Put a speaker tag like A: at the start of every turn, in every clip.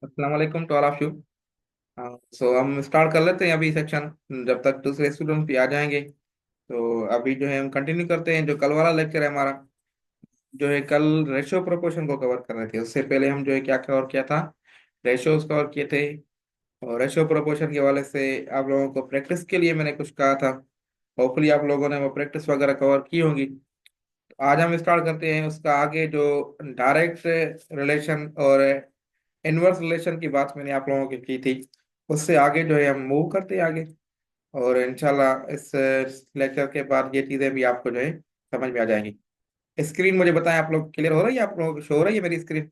A: अस्सलाम वालेकुम to all of you. सो हम स्टार्ट कर लेते हैं अभी सेक्शन, जब तक दूसरे स्टूडेंट भी आ जाएंगे। तो अभी जो है हम कंटिन्यू करते हैं, जो कल वाला लेक्चर है हमारा, जो है कल रेशियो प्रोपोर्शन को कवर कर रहे थे। उससे पहले हम जो है क्या कवर किया था, रेशियोज कवर किए थे। और रेशियो प्रोपोर्शन के वाले से आप लोगों को प्रैक्टिस के लिए मैंने कुछ कहा था। होपफुली आप लोगों ने वो प्रैक्टिस वगैरह कवर की होंगी। तो आज हम स्टार्ट करते हैं उसका आगे, जो डायरेक्ट रिलेशन और इनवर्स रिलेशन की बात मैंने आप लोगों की थी। उससे आगे जो है हम मूव करते हैं आगे। और इंशाल्लाह इस लेक्चर के बाद ये चीज़ें भी आपको जो है समझ में आ जाएंगी। स्क्रीन मुझे बताएं, आप लोग क्लियर हो रही है, आप लोगों को शो हो रही है मेरी screen?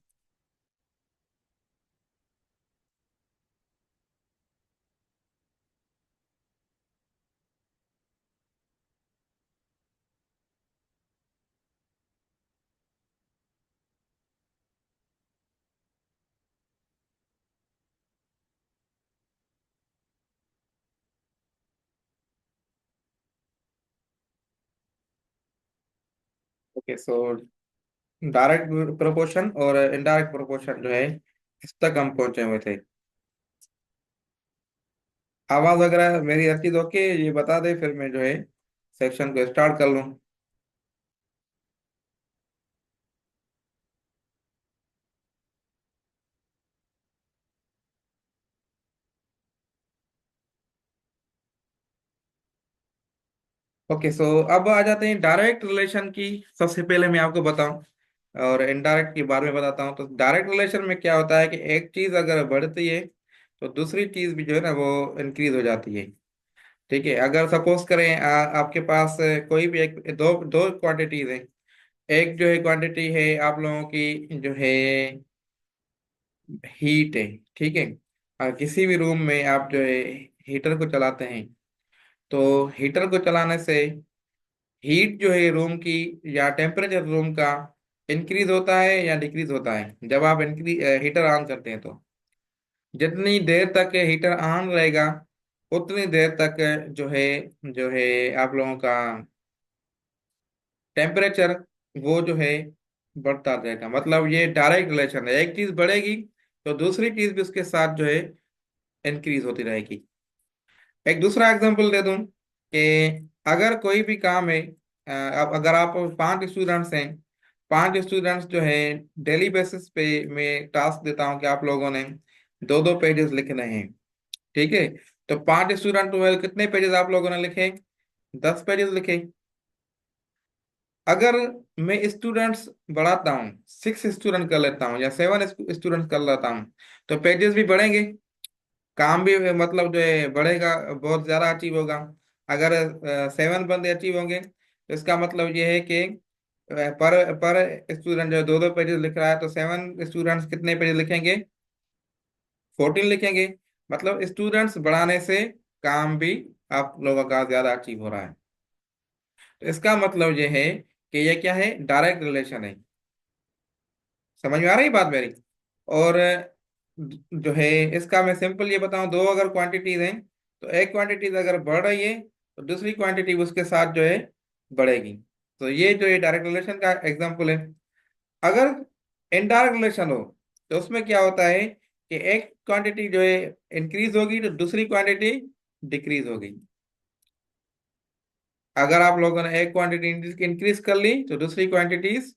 A: Okay, so direct proportion और इनडायरेक्ट प्रोपोर्शन जो है, इस तक हम पहुंचे हुए थे। आवाज वगैरह मेरी हर चीज ओके, ये बता दे, फिर मैं जो है सेक्शन को स्टार्ट कर लूँ। ओके, सो अब आ जाते हैं डायरेक्ट रिलेशन की। सबसे पहले मैं आपको बताऊं और इनडायरेक्ट के बारे में बताता हूं। तो डायरेक्ट रिलेशन में क्या होता है कि एक चीज अगर बढ़ती है तो दूसरी चीज भी जो है ना वो इंक्रीज हो जाती है। ठीक है, अगर सपोज करें आपके पास कोई भी एक दो दो क्वांटिटीज हैं। एक जो है क्वांटिटी है आप लोगों की जो है हीट है। ठीक है, किसी भी रूम में आप जो है हीटर को चलाते हैं। तो हीटर को चलाने से हीट जो है रूम की या टेम्परेचर रूम का इंक्रीज होता है या डिक्रीज होता है जब आप हीटर ऑन करते हैं। तो जितनी देर तक हीटर ऑन रहेगा उतनी देर तक जो है आप लोगों का टेम्परेचर वो जो है बढ़ता रहेगा। मतलब ये डायरेक्ट रिलेशन है, एक चीज बढ़ेगी तो दूसरी चीज भी उसके साथ जो है इंक्रीज होती रहेगी। एक दूसरा एग्जांपल दे दूं कि अगर कोई भी काम है, अब अगर आप 5 स्टूडेंट्स हैं, 5 स्टूडेंट्स जो है डेली बेसिस पे मैं टास्क देता हूं कि आप लोगों ने दो दो पेजेस लिखने हैं। ठीक है, तो 5 स्टूडेंट में कितने पेजेस आप लोगों ने लिखे? 10 पेजेस लिखे। अगर मैं स्टूडेंट्स बढ़ाता हूँ, 6 स्टूडेंट कर लेता हूँ या 7 स्टूडेंट कर लेता हूँ, तो पेजेस भी बढ़ेंगे, काम भी मतलब जो है बढ़ेगा, बहुत ज्यादा अचीव होगा। अगर 7 बंदे अचीव होंगे तो इसका मतलब ये है कि पर पर स्टूडेंट जो 2 2 पेजेस लिख रहा है, तो 7 स्टूडेंट्स कितने पेज लिखेंगे? 14 लिखेंगे। मतलब स्टूडेंट्स बढ़ाने से काम भी आप लोगों का ज्यादा अचीव हो रहा है। तो इसका मतलब ये है कि ये क्या है, डायरेक्ट रिलेशन है। समझ में आ रही बात मेरी? और जो है इसका मैं सिंपल ये बताऊं, दो अगर क्वांटिटीज हैं तो एक क्वांटिटीज अगर बढ़ रही है तो दूसरी क्वांटिटी उसके साथ जो है बढ़ेगी। तो ये जो है डायरेक्ट रिलेशन का एग्जांपल है। अगर इनडायरेक्ट रिलेशन हो तो उसमें क्या होता है कि एक क्वांटिटी जो है इंक्रीज होगी तो दूसरी क्वांटिटी डिक्रीज होगी। अगर आप लोगों ने एक क्वांटिटी इंक्रीज कर ली तो दूसरी क्वांटिटीज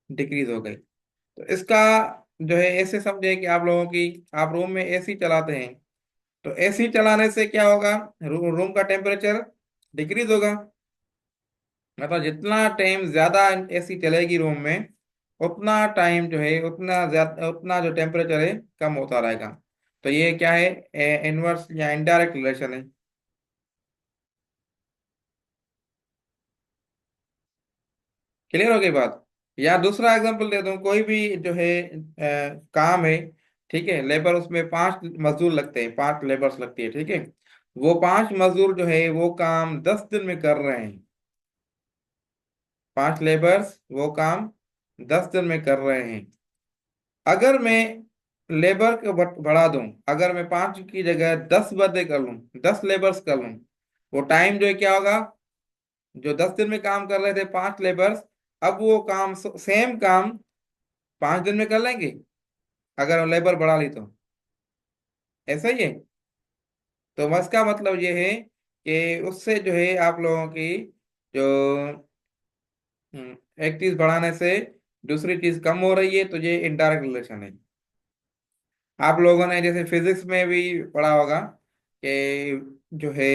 A: डिक्रीज हो गई। तो इसका जो है ऐसे समझे कि आप लोगों की, आप रूम में एसी चलाते हैं, तो एसी चलाने से क्या होगा, रूम का टेम्परेचर डिक्रीज होगा। मतलब जितना टाइम ज्यादा एसी चलेगी रूम में, उतना टाइम जो है उतना ज्यादा उतना जो टेम्परेचर है कम होता रहेगा। तो ये क्या है, इनवर्स या इनडायरेक्ट रिलेशन है। क्लियर हो गई बात? या दूसरा एग्जांपल दे दूं, कोई भी जो है काम है। ठीक है, लेबर उसमें 5 मजदूर लगते हैं, 5 लेबर्स लगती है। ठीक है, वो 5 मजदूर जो है वो काम 10 दिन में कर रहे हैं। 5 लेबर्स वो काम 10 दिन में कर रहे हैं। अगर मैं लेबर को बढ़ा दूं, अगर मैं 5 की जगह 10 बंदे कर लूं, 10 लेबर्स कर लूं, वो टाइम जो है क्या होगा, जो 10 दिन में काम कर रहे थे 5 लेबर्स, अब वो काम, सेम काम 5 दिन में कर लेंगे अगर लेबर बढ़ा ली तो। ऐसा ही है। तो इसका मतलब ये है कि उससे जो है आप लोगों की जो एक चीज बढ़ाने से दूसरी चीज कम हो रही है, तो ये इनडायरेक्ट रिलेशन है। आप लोगों ने जैसे फिजिक्स में भी पढ़ा होगा कि जो है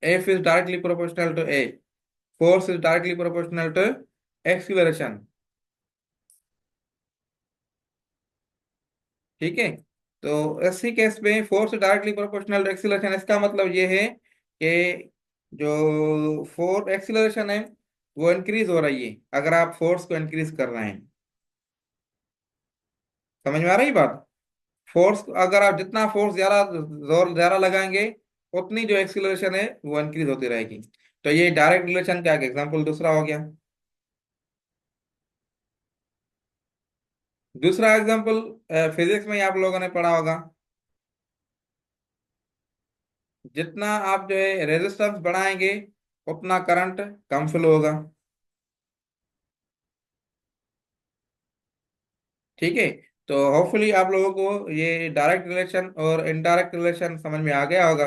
A: f is directly proportional to a, force is directly proportional to acceleration. ठीक है। तो इसी केस में force directly proportional to acceleration, इसका मतलब ये है कि जो फोर्स एक्सीलरेशन है वो इंक्रीज हो रही है अगर आप फोर्स को इंक्रीज कर रहे हैं। समझ में आ रही बात? फोर्स, अगर आप जितना फोर्स ज्यादा, जोर ज्यादा लगाएंगे, उतनी जो एक्सीलरेशन है वो इंक्रीज होती रहेगी। तो ये डायरेक्ट रिलेशन का एक एग्जांपल दूसरा हो गया। दूसरा एग्जांपल फिजिक्स में ही आप लोगों ने पढ़ा होगा, जितना आप जो है रेजिस्टेंस बढ़ाएंगे उतना करंट कम फ्लो होगा। ठीक है। तो होपफुली आप लोगों को ये डायरेक्ट रिलेशन और इनडायरेक्ट रिलेशन समझ में आ गया होगा।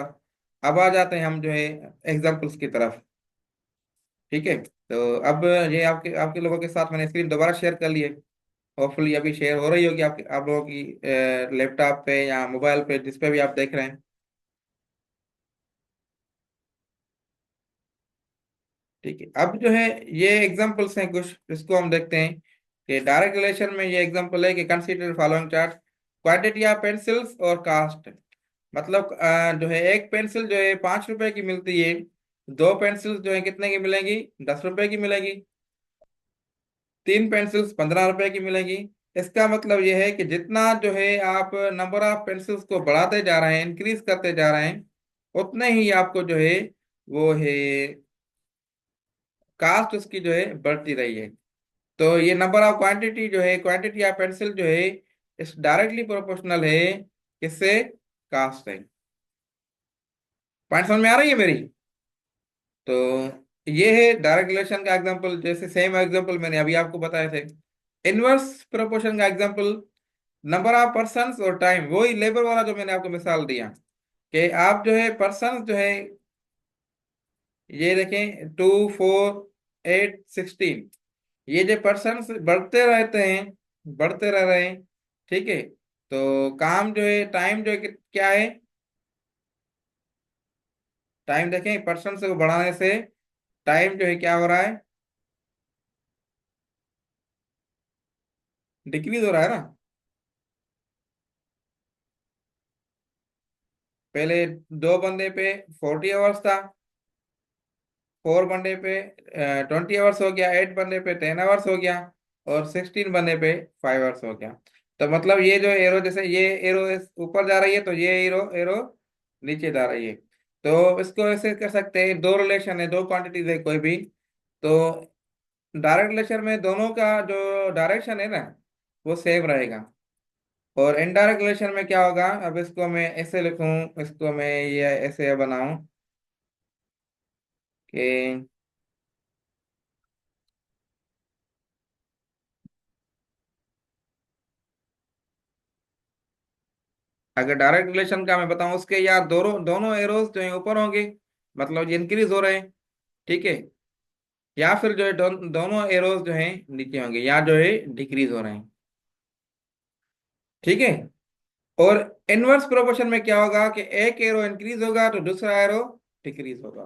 A: अब आ जाते हैं हम जो है एग्जांपल्स की तरफ। ठीक है। तो अब ये आपके आपके लोगों के साथ मैंने स्क्रीन दोबारा शेयर कर ली है। होपफुली अभी शेयर हो रही होगी आपके आप लोगों की लैपटॉप पे या मोबाइल पे, जिस पे भी आप देख रहे हैं। ठीक है। अब जो है ये एग्जांपल्स हैं कुछ, इसको हम देखते हैं कि डायरेक्ट रिलेशन में ये एग्जांपल है कि consider following chart, quantity of pencils और कास्ट। मतलब जो है एक पेंसिल जो है 5 रुपए की मिलती है, दो पेंसिल्स जो है कितने की मिलेंगी? 10 रुपए की मिलेगी। तीन पेंसिल्स 15 रुपए की मिलेगी। इसका मतलब यह है कि जितना जो है आप नंबर ऑफ पेंसिल्स को बढ़ाते जा रहे हैं, इंक्रीज करते जा रहे हैं, उतने ही आपको जो है वो है कास्ट उसकी जो है बढ़ती रही है। तो ये नंबर ऑफ क्वांटिटी जो है, क्वांटिटी ऑफ पेंसिल जो है, इस डायरेक्टली प्रोपोर्शनल है किससे? कास्ट है। पॉइंट समझ में आ रही है मेरी? तो ये है डायरेक्ट रिलेशन का एग्जांपल, जैसे सेम एग्जांपल मैंने अभी आपको बताए थे। इनवर्स प्रोपोर्शन का एग्जांपल, नंबर ऑफ पर्सन्स और टाइम, वही लेबर वाला जो मैंने आपको मिसाल दिया कि आप जो है पर्सन जो है, ये देखें 2 4 8 16, ये जो पर्सन बढ़ते रहते हैं, बढ़ते रह रहे हैं। ठीक है। तो काम जो है, टाइम जो है क्या है? टाइम देखें, पर्सन को बढ़ाने से टाइम जो है क्या हो रहा है? डिक्रीज हो रहा है ना। पहले 2 बंदे पे 40 आवर्स था, 4 बंदे पे 20 आवर्स हो गया, 8 बंदे पे 10 आवर्स हो गया, और 16 बंदे पे 5 आवर्स हो गया। तो मतलब ये जो एरो, जैसे ये एरो ऊपर जा रही है, तो ये एरो एरो नीचे जा रही है। तो इसको ऐसे कर सकते हैं, दो रिलेशन है, दो क्वांटिटीज है कोई भी, तो डायरेक्ट रिलेशन में दोनों का जो डायरेक्शन है ना वो सेम रहेगा। और इनडायरेक्ट रिलेशन में क्या होगा, अब इसको मैं ऐसे लिखूं, इसको मैं ये ऐसे बनाऊं कि अगर डायरेक्ट रिलेशन का मैं बताऊं, उसके यार दोनों दोनों एरोस जो है ऊपर होंगे, मतलब ये इंक्रीज हो रहे हैं। ठीक है। या फिर जो है दोनों एरोस जो है नीचे होंगे, या जो है डिक्रीज हो रहे हैं। ठीक है। और इनवर्स प्रोपोर्शन में क्या होगा कि एक एरो इंक्रीज होगा तो दूसरा एरो डिक्रीज होगा।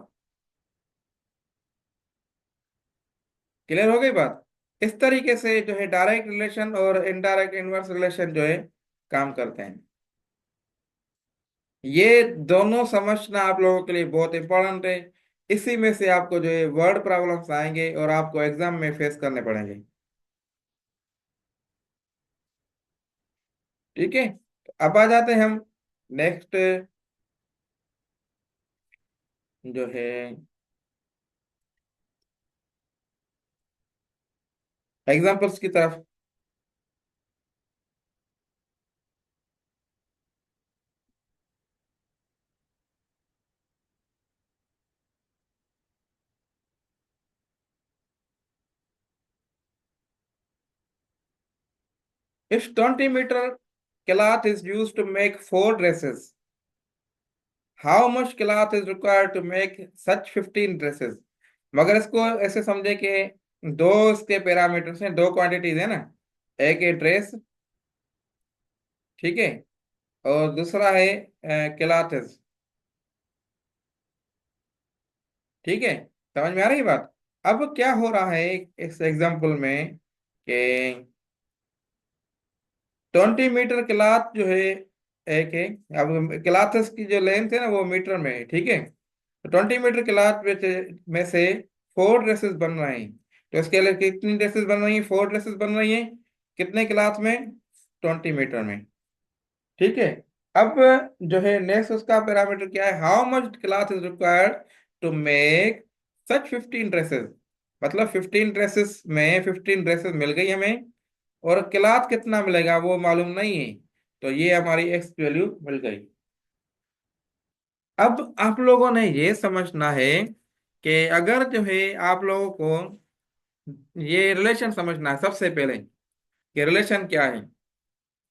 A: क्लियर हो गई बात? इस तरीके से जो है डायरेक्ट रिलेशन और इनडायरेक्ट इनवर्स रिलेशन जो है काम करते हैं। ये दोनों समझना आप लोगों के लिए बहुत इंपॉर्टेंट है। इसी में से आपको जो है वर्ड प्रॉब्लम्स आएंगे और आपको एग्जाम में फेस करने पड़ेंगे। ठीक है। तो अब आ जाते हैं हम नेक्स्ट जो है एग्जांपल्स की तरफ। If 20 metre cloth is used to make 4 dresses? How much cloth is required to make such 15 dresses? मगर इसको ऐसे समझे कि दो इसके पैरामीटर्स हैं, दो क्वांटिटीज है ना। एक है ड्रेस, ठीक है, और दूसरा है क्लाथेस, ठीक है। समझ में आ रही है बात? अब क्या हो रहा है इस एग्जांपल में कि 20 मीटर क्लाथ जो है एक है। अब क्लाथेस की जो लेंथ है ना वो मीटर में है, ठीक है। तो 20 मीटर क्लाथ में से 4 ड्रेसेस बन रहे हैं। तो इसके लिए कितनी ड्रेसेस बन रही हैं? 4 ड्रेसेस बन रही हैं। कितने क्लाथ में? 20 मीटर में, ठीक है। अब जो है नेक्स्ट उसका पैरामीटर क्या है? How much cloth is required to make such 15 dresses. मतलब 15 ड्रेसेस में 15 ड्रेसेस मिल गई हमें, और क्लॉथ कितना मिलेगा वो मालूम नहीं है। तो ये हमारी एक्स वैल्यू मिल गई। अब आप लोगों ने ये समझना है कि अगर जो है आप लोगों को ये रिलेशन समझना है सबसे पहले कि रिलेशन क्या है,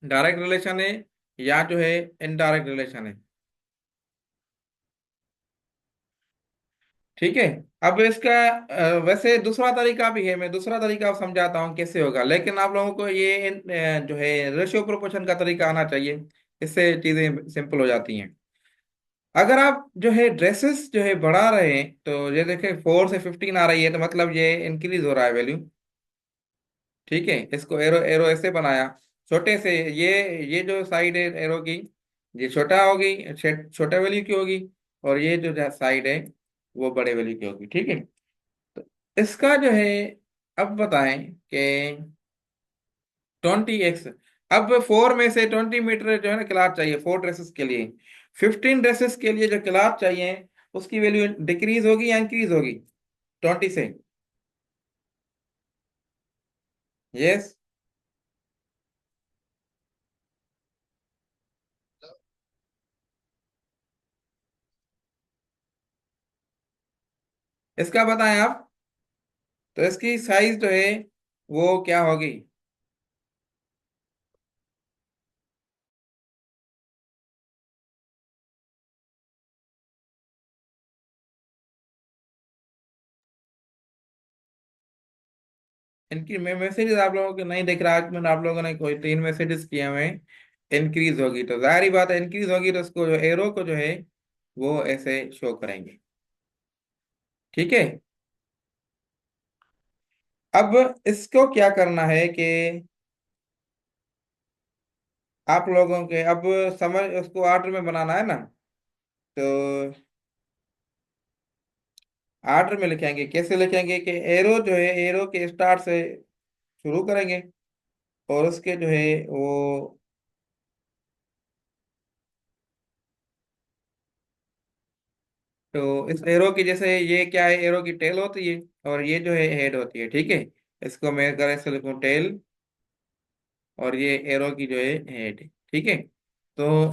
A: डायरेक्ट रिलेशन है या जो है इनडायरेक्ट रिलेशन है, ठीक है। अब इसका वैसे दूसरा तरीका भी है, मैं दूसरा तरीका आप समझाता हूँ कैसे होगा, लेकिन आप लोगों को ये जो है रेशियो प्रोपोर्शन का तरीका आना चाहिए। इससे चीजें सिंपल हो जाती हैं। अगर आप जो है ड्रेसेस जो है बढ़ा रहे हैं, तो ये देखें 4 से 15 आ रही है, तो मतलब ये इंक्रीज हो रहा है वैल्यू, ठीक है। इसको एरो एरो ऐसे बनाया छोटे से, ये जो साइड है एरो की, ये छोटा होगी, छोटा वैल्यू की होगी, और ये जो साइड है वो बड़े वैल्यू की होगी, ठीक है। तो इसका जो है अब बताएं कि 20x। अब 4 में से 20 मीटर जो है ना क्लास चाहिए 4 ड्रेसेस के लिए। 15 ड्रेसेस के लिए जो क्लास चाहिए उसकी वैल्यू डिक्रीज होगी या इंक्रीज होगी 20 से? यस। इसका बताएं आप। तो इसकी साइज जो है वो क्या होगी? इनकी मैं मैसेजेस आप लोगों को नहीं दिख रहा है, मैंने आप लोगों ने कोई 3 मैसेजेस किए हुए हैं। इंक्रीज होगी तो जाहिर ही बात है, इंक्रीज होगी तो उसको जो एरो को जो है वो ऐसे शो करेंगे, ठीक है। अब इसको क्या करना है कि आप लोगों के अब समझ उसको ऑर्डर में बनाना है ना। तो ऑर्डर में लिखेंगे, कैसे लिखेंगे कि एरो जो है एरो के स्टार्ट से शुरू करेंगे, और उसके जो है वो तो इस एरो की जैसे ये क्या है, एरो की टेल होती है और ये जो है हेड होती है, ठीक है। इसको मैं अगर ऐसे लिखूं टेल, और ये एरो की जो है हेड, ठीक है। तो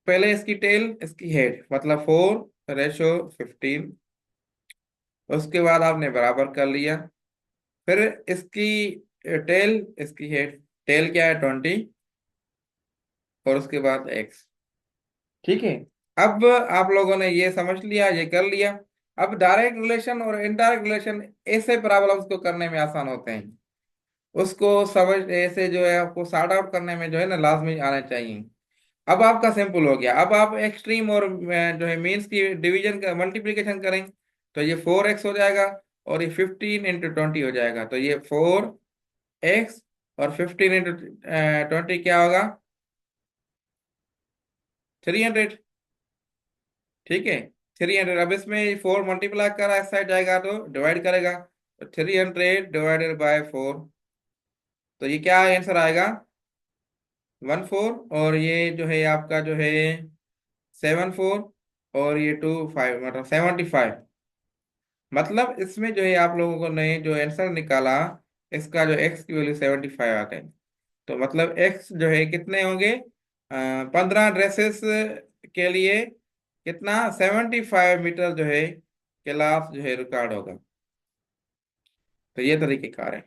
A: पहले इसकी टेल इसकी हेड मतलब 4:15। उसके बाद आपने बराबर कर लिया। फिर इसकी टेल इसकी हेड, टेल क्या है 20, और उसके बाद एक्स, ठीक है। अब आप लोगों ने ये समझ लिया, ये कर लिया। अब डायरेक्ट रिलेशन और इनडायरेक्ट रिलेशन ऐसे प्रॉब्लम्स को करने में आसान होते हैं। उसको समझ ऐसे जो है आपको सॉर्ट आउट करने में जो है ना लाजमी आना चाहिए। अब आपका सिंपल हो गया। अब आप एक्सट्रीम और जो है मीन्स की डिवीजन का मल्टीप्लीकेशन करें, तो ये 4x हो जाएगा, और ये 15 × 20 हो जाएगा। तो ये 4x, और 15 × 20 क्या होगा? 300, ठीक है। 300। अब इसमें 4 मल्टीप्लाई करा इस साइड जाएगा तो डिवाइड करेगा, तो 300 डिवाइडेड बाय 4। तो ये क्या आंसर आएगा? 14। और ये जो है आपका जो है 74, और ये 25 मतलब 75। मतलब इसमें जो है आप लोगों को ने जो आंसर निकाला, इसका जो एक्स की वैल्यू 75 आ गई। तो मतलब एक्स जो है कितने होंगे? 15 ड्रेसेस के लिए कितना? 75 मीटर जो है क्लास जो है रिकॉर्ड होगा। तो ये तरीके कार है।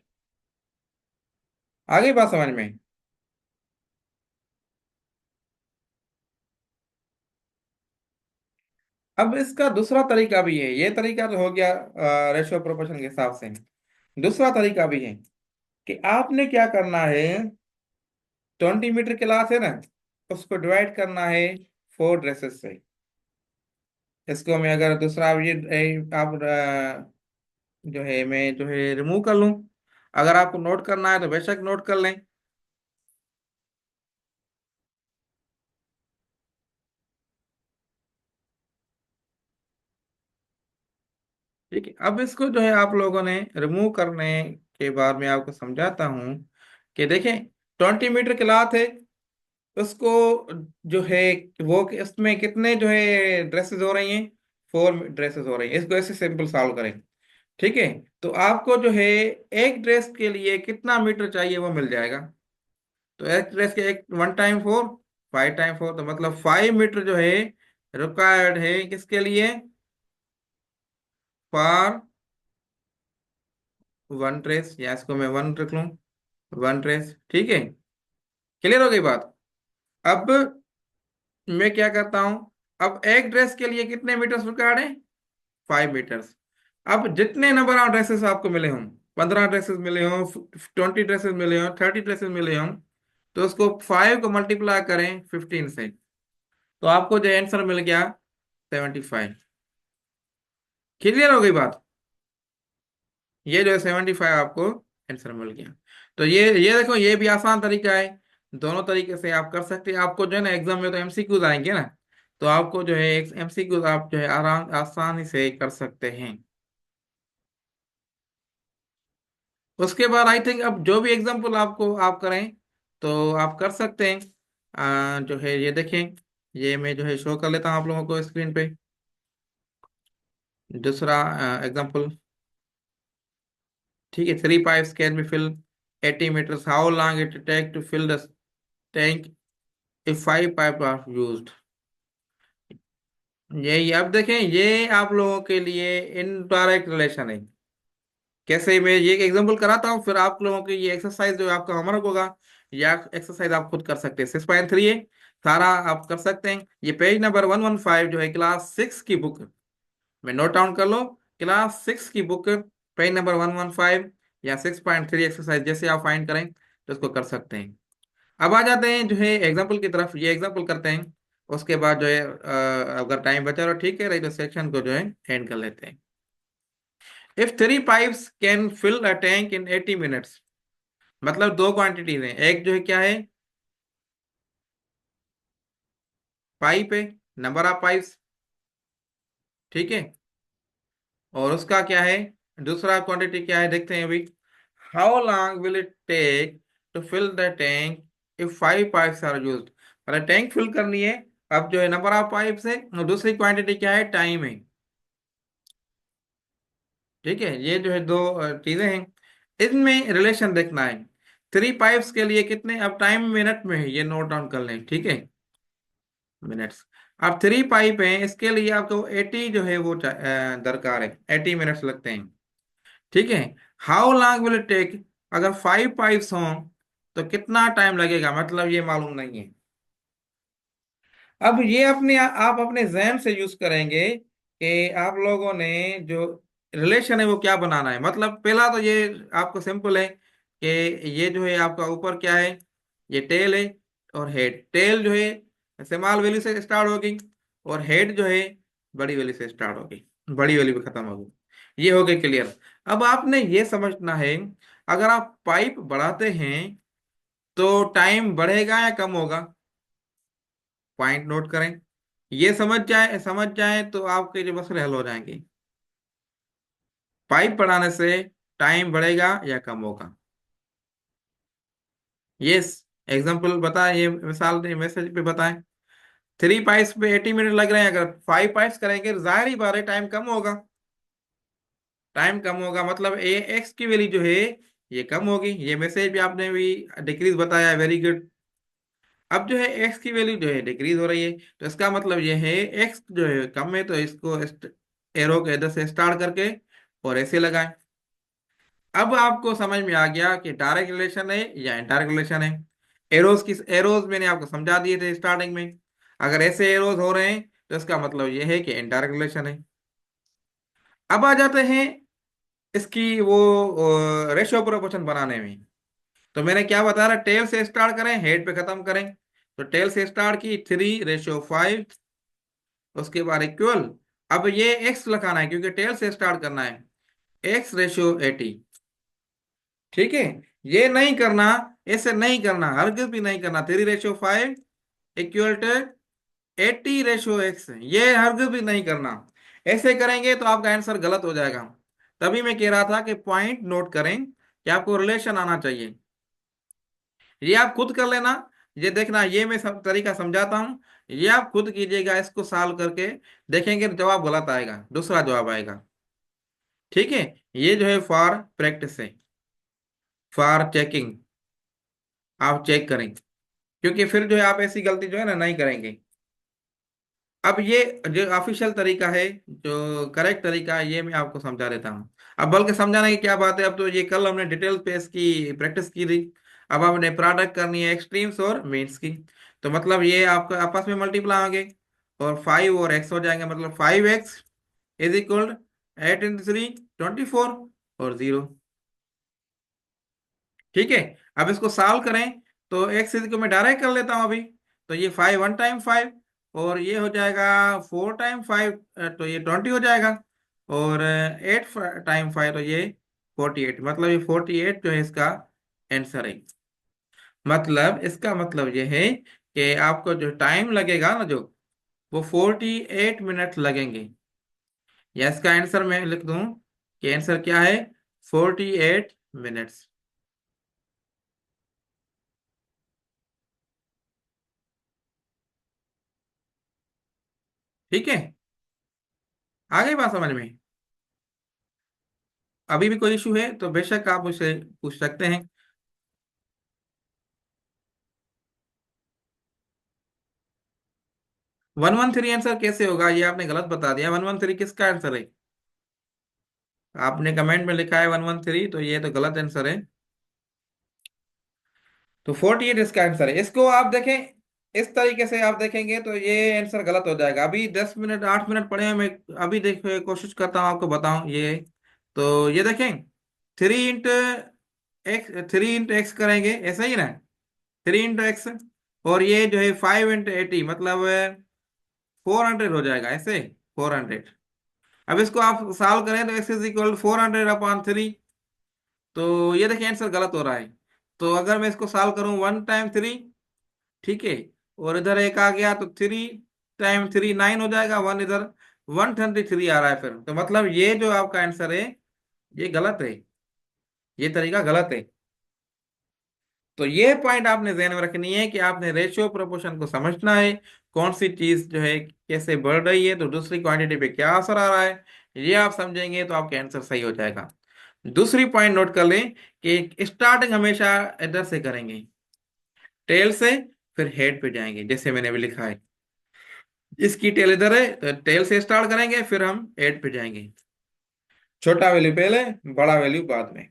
A: आगे बात समझ में? अब इसका दूसरा तरीका भी है, ये तरीका तो हो गया रेशियो प्रोपोर्शन के हिसाब से। दूसरा तरीका भी है कि आपने क्या करना है, 20 मीटर क्लास है ना, उसको डिवाइड करना है 4 ड्रेसेस से। इसको मैं अगर दूसरा आप जो है मैं जो है रिमूव कर लूं, अगर आपको नोट करना है तो बेशक नोट कर लें। ठीक है, अब इसको जो है आप लोगों ने रिमूव करने के बाद मैं आपको समझाता हूँ कि देखें, 20 मीटर क्लॉथ है, उसको जो है वो इसमें कितने जो है ड्रेसेस हो रही हैं, 4 ड्रेसेस हो रही हैं। इसको ऐसे सिंपल सॉल्व करें। ठीक है, तो आपको जो है एक ड्रेस के लिए कितना मीटर चाहिए वो मिल जाएगा। तो एक ड्रेस के एक 1 टाइम 4, 5 टाइम 4, तो मतलब 5 मीटर जो है रिक्वायर्ड है किसके लिए, फॉर 1 ड्रेस, या इसको मैं 1 रख लूं, 1 ड्रेस। ठीक है, क्लियर हो गई बात। अब मैं क्या करता हूं, अब एक ड्रेस के लिए कितने मीटर्स रिक्वायर्ड है, 5 मीटर्स। अब जितने नंबर ऑफ ड्रेसेस आपको मिले हों, 15 ड्रेसेस मिले हों, 20 ड्रेसेस मिले हों, 30 ड्रेसेस मिले हों, तो उसको 5 को मल्टीप्लाई करें 15 से, तो आपको जो आंसर मिल गया 75। क्लियर हो गई बात। ये जो है 75 आपको आंसर मिल गया। तो ये देखो, ये भी आसान तरीका है। दोनों तरीके से आप कर सकते हैं। आपको जो है ना एग्जाम में तो एमसीक्यूज आएंगे ना, तो आपको जो है एमसीक्यूज आप जो है आराम आसानी से कर सकते हैं। उसके बाद आई थिंक अब जो भी एग्जाम्पल आपको आप करें तो आप कर सकते हैं। जो है ये देखें, ये मैं जो है शो कर लेता हूँ आप लोगों को स्क्रीन पे। दूसरा एग्जाम्पल, ठीक है, 3 pipes can be fill 80 metres, how long it take to fill the tank if 5 pipe are used. ये अब देखें, ये आप लोगों के लिए इनडायरेक्ट रिलेशन है। कैसे, मैं ये एग्जांपल कराता हूँ, फिर आप लोगों की ये एक्सरसाइज जो आपका होमवर्क होगा, या एक्सरसाइज आप खुद कर सकते हैं। 6.3 है, सारा आप कर सकते हैं। ये पेज नंबर 115 जो है क्लास 6 की बुक में, नोट डाउन कर लो। क्लास 6 की बुक, पेज नंबर 115, या 6.3 एक्सरसाइज जैसे आप फाइंड करें तो उसको कर सकते हैं। अब आ जाते हैं जो है एग्जाम्पल की तरफ, ये एग्जाम्पल करते हैं। उसके बाद जो है अगर टाइम बचा तो ठीक है, रही तो सेक्शन को जो है एंड कर लेते हैं। If 3 pipes can fill a tank in 80 minutes, मतलब दो क्वांटिटीज हैं, एक जो है क्या है, पाइप है, नंबर ऑफ पाइप्स, ठीक है, और उसका क्या है, दूसरा क्वांटिटी क्या है देखते हैं अभी। How long will it take to fill the tank if 5 pipes are used, मतलब टैंक फिल करनी है। अब जो है नंबर ऑफ पाइप्स है, और दूसरी क्वांटिटी क्या है, टाइम है। ठीक है, ये जो है दो चीजें हैं, इनमें रिलेशन देखना है। 3 पाइप्स के लिए कितने, अब टाइम मिनट में है, ये नोट डाउन कर लें, ठीक है, मिनट्स। अब 3 पाइप हैं, इसके लिए आपको 80 जो है वो दरकार है, 80 मिनट्स लगते हैं। ठीक है, how long will it take, अगर 5 पाइप्स हों तो कितना टाइम लगेगा, मतलब ये मालूम नहीं है। अब ये अपने आप अपने जहन से यूज करेंगे कि आप लोगों ने जो रिलेशन है वो क्या बनाना है। मतलब पहला तो ये आपको सिंपल है कि ये जो है आपका ऊपर क्या है, ये टेल है, और हेड, टेल जो है स्मॉल वैल्यू से स्टार्ट होगी, और हेड जो है बड़ी वैल्यू से स्टार्ट होगी, बड़ी वैल्यू पे खत्म होगी। ये हो गई क्लियर। अब आपने ये समझना है, अगर आप पाइप बढ़ाते हैं तो टाइम बढ़ेगा या कम होगा, पॉइंट नोट करें। ये समझ जाए तो आपके जो मसले हल हो जाएंगे। पाइप बढ़ाने से टाइम बढ़ेगा या कम होगा। यस, एग्जांपल बताएं, ये मिसाल दे मैसेज पे बताएं। 3 पाइप्स पे 80 मिनट लग रहे हैं, अगर 5 पाइप्स करेंगे जाहिर ही बात है टाइम कम होगा। टाइम कम होगा मतलब ए एक्स की वैल्यू जो है ये कम होगी। ये मैसेज भी आपने भी डिक्रीज बताया, वेरी गुड। अब जो है एक्स की वैल्यू जो है डिक्रीज हो रही है, तो इसका मतलब ये है एक्स जो है कम है, तो इसको एरो के इधर से स्टार्ट करके और ऐसे लगाएं। अब आपको समझ में आ गया कि डायरेक्ट रिलेशन है या इनडायरेक्ट रिलेशन है। एरोज मैंने आपको समझा दिए थे स्टार्टिंग में। अगर ऐसे एरोज हो रहे हैं तो इसका मतलब ये है कि इनडायरेक्ट रिलेशन है। अब आ जाते हैं इसकी वो रेशियो प्रोपोर्शन बनाने में। तो मैंने क्या बता रहा, टेल से स्टार्ट करें हेड पे खत्म करें। तो टेल से स्टार्ट की 3:5, उसके बाद इक्वल। अब ये एक्स लगाना है क्योंकि टेल से स्टार्ट करना है, X/80। ठीक है, ये नहीं करना, ऐसे नहीं करना, हरगिज भी नहीं करना। 3:5 इक्वल टू 80/X, ये हरगिज भी नहीं करना। ऐसे करेंगे तो आपका आंसर गलत हो जाएगा। तभी मैं कह रहा था कि पॉइंट नोट करें कि आपको रिलेशन आना चाहिए। ये आप खुद कर लेना। ये देखना, ये मैं सब तरीका समझाता हूँ, ये आप खुद कीजिएगा, इसको सॉल्व करके देखेंगे तो जवाब गलत आएगा, दूसरा जवाब आएगा। ठीक है, ये जो है फॉर प्रैक्टिस है, फॉर चेकिंग, आप चेक करें, क्योंकि फिर जो है आप ऐसी गलती जो है ना नहीं करेंगे। अब ये जो ऑफिशियल तरीका है, जो करेक्ट तरीका है, ये मैं आपको समझा देता हूँ। अब बल्कि समझाने की क्या बात है, अब तो ये कल हमने डिटेल पे इसकी प्रैक्टिस की थी। अब आपने प्रोडक्ट करनी है एक्सट्रीम्स और मीन्स की। तो मतलब ये आपका आपस में मल्टीप्लाई होंगे और 5 और x हो जाएंगे, मतलब 5x इज इक्वल 8 × 3 24 और 0। ठीक है, अब इसको सॉल्व करें तो एक्स को मैं डायरेक्ट कर लेता हूं अभी। तो ये 5 1 टाइम 5, और ये हो जाएगा 4 टाइम 5, तो ये 20 हो जाएगा। और 8 टाइम 5, तो ये 48, मतलब ये 48 जो है इसका आंसर है। मतलब इसका मतलब ये है कि आपको जो टाइम लगेगा ना, जो वो 48 मिनट लगेंगे। या इसका आंसर मैं लिख दूं कि आंसर क्या है, 48 मिनट्स। ठीक है, आ गई बात समझ में? अभी भी कोई इशू है तो बेशक आप मुझसे पूछ सकते हैं। 113 आंसर कैसे होगा, ये आपने गलत बता दिया। 113 किसका आंसर है? आपने कमेंट में लिखा है 113, तो ये तो गलत आंसर है। तो 48 इसका आंसर है। इसको आप देखें, इस तरीके से आप देखेंगे तो ये आंसर गलत हो जाएगा। अभी 10 मिनट 8 मिनट पड़े हैं, मैं अभी देख कोशिश करता हूँ आपको बताऊं ये। तो ये देखें, 3 × x करेंगे, ऐसा ही ना, 3 × x। और ये जो है 5 × 80, मतलब 400 हो जाएगा ऐसे, 400। अब इसको आप सॉल्व करें तो x = 400/3। तो ये देखिए आंसर गलत हो रहा है। तो अगर मैं इसको सॉल्व करूं 1 टाइम 3, ठीक है, और इधर एक आ गया तो 3 टाइम 3 9 हो जाएगा, वन इधर, 123 आ रहा है फिर। तो मतलब ये जो आपका आंसर है ये गलत है, ये तरीका गलत है। तो ये पॉइंट आपने ध्यान में रखनी है कि आपने रेशियो प्रोपोर्शन को समझना है, कौन सी चीज जो है कैसे बढ़ रही है तो दूसरी क्वांटिटी पे क्या असर आ रहा है। ये आप समझेंगे तो आपका आंसर सही हो जाएगा। दूसरी पॉइंट नोट कर लें कि स्टार्टिंग हमेशा इधर से करेंगे, टेल से, फिर हेड पे जाएंगे जैसे मैंने अभी लिखा है। इसकी टेल इधर है तो टेल से स्टार्ट करेंगे, फिर हम हेड पे जाएंगे। छोटा वैल्यू पहले, बड़ा वैल्यू बाद में।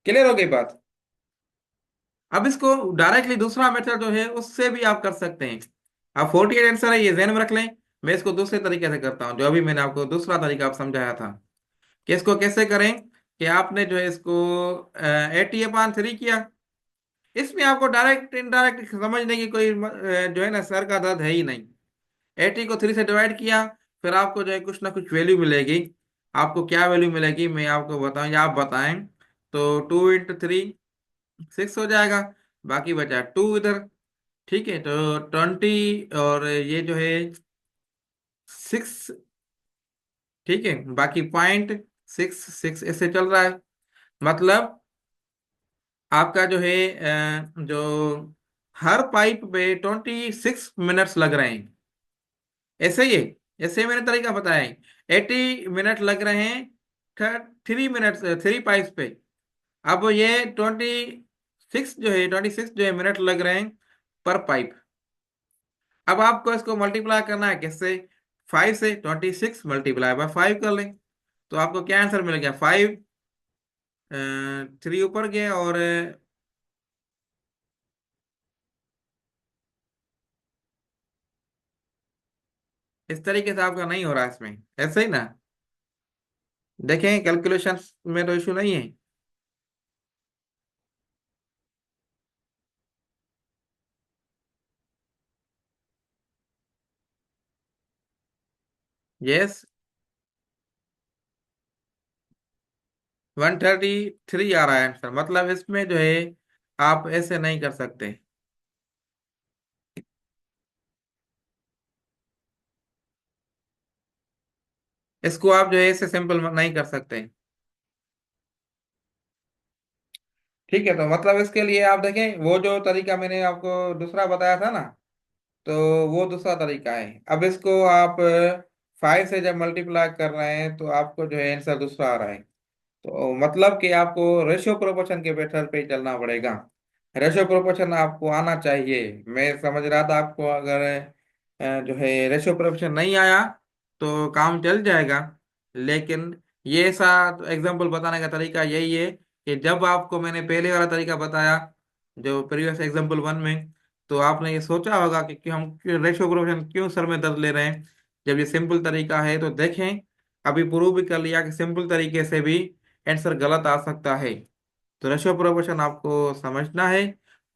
A: क्लियर हो गई बात? अब इसको डायरेक्टली दूसरा मेथड जो है उससे भी आप कर सकते हैं। अब 48 आंसर है, ये ध्यान में रख लें। मैं इसको दूसरे तरीके से करता हूँ, जो अभी मैंने आपको दूसरा तरीका आप समझाया था कि इसको कैसे करें। कि आपने जो है इसको 80/3 किया, इसमें आपको डायरेक्ट इनडायरेक्ट समझने की कोई जो है ना सर का दर्द है ही नहीं। 80 को 3 से डिवाइड किया, फिर आपको जो है कुछ ना कुछ वैल्यू मिलेगी। आपको क्या वैल्यू मिलेगी मैं आपको बताऊं या आप बताएं। तो 2 × 3 6 हो जाएगा, बाकी बचा 2 इधर। ठीक है, तो 20, और ये जो है 6। ठीक है, बाकी .6 6 ऐसे चल रहा है। मतलब आपका जो है जो हर पाइप पे 26 मिनट्स लग रहे हैं। ऐसे ही है, ऐसे ही मैंने तरीका बताया है। 80 मिनट लग रहे हैं 3 मिनट्स 3 पाइप्स पे। अब ये 26 जो है मिनट लग रहे हैं पर पाइप। अब आपको इसको मल्टीप्लाई करना है किससे, 5 से। 26 × 5 कर लें तो आपको क्या आंसर मिल गया, 5। 3 ऊपर गया और इस तरीके से आपका नहीं हो रहा है इसमें, ऐसे ही ना? देखें कैलकुलेशन में तो इशू नहीं है। यस, 133 आ रहा है आंसर, मतलब इसमें जो है आप ऐसे नहीं कर सकते। इसको आप जो है ऐसे सिंपल नहीं कर सकते। ठीक है, तो मतलब इसके लिए आप देखें वो जो तरीका मैंने आपको दूसरा बताया था ना, तो वो दूसरा तरीका है। अब इसको आप 5 से जब मल्टीप्लाई कर रहे हैं तो आपको जो है आंसर दूसरा आ रहा है। तो मतलब कि आपको रेशियो प्रोपोर्शन के मेथड पे चलना पड़ेगा। रेशियो प्रोपोर्शन आपको आना चाहिए। मैं समझ रहा था आपको अगर जो है रेशियो प्रोपोर्शन नहीं आया तो काम चल जाएगा, लेकिन ये ऐसा एग्जांपल बताने का तरीका यही है कि जब आपको मैंने पहले वाला तरीका बताया जो प्रीवियस एग्जांपल 1 में, तो आपने ये सोचा होगा कि क्यों हम रेशियो प्रोपोर्शन क्यों सर में दर्द ले रहे हैं जब ये सिंपल तरीका है। तो देखें, अभी प्रूव भी कर लिया कि सिंपल तरीके से भी आंसर गलत आ सकता है। तो रेशियो प्रोपोर्शन आपको समझना है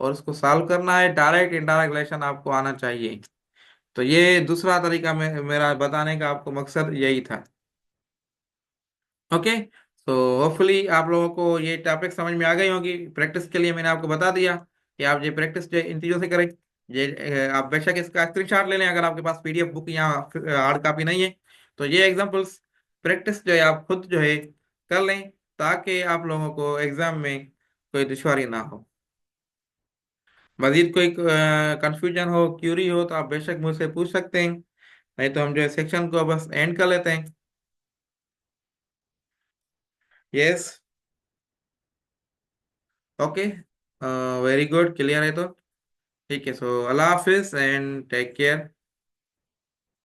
A: और उसको सॉल्व करना है, डायरेक्ट इनडायरेक्ट रिलेशन आपको आना चाहिए। तो ये दूसरा तरीका मेरा बताने का आपको मकसद यही था। ओके, तो होपफुली आप लोगों को ये टॉपिक समझ में आ गई होगी। प्रैक्टिस के लिए मैंने आपको बता दिया कि आप ये प्रैक्टिस जो है इन चीज़ों से करें। ये आप बेशक इसका स्क्रीनशॉट ले लें अगर आपके पास पीडीएफ बुक या हार्ड कॉपी नहीं है। तो ये एग्जांपल्स प्रैक्टिस जो है आप खुद जो है कर लें, ताकि आप लोगों को एग्जाम में कोई दुश्वारी ना हो। मजीद कोई कंफ्यूजन हो, क्यूरी हो, तो आप बेशक मुझसे पूछ सकते हैं। नहीं तो हम जो है सेक्शन को बस एंड कर लेते हैं। Yes. Okay, very good, clear है तो। ठीक है, सो अल्लाह हाफिज एंड टेक केयर।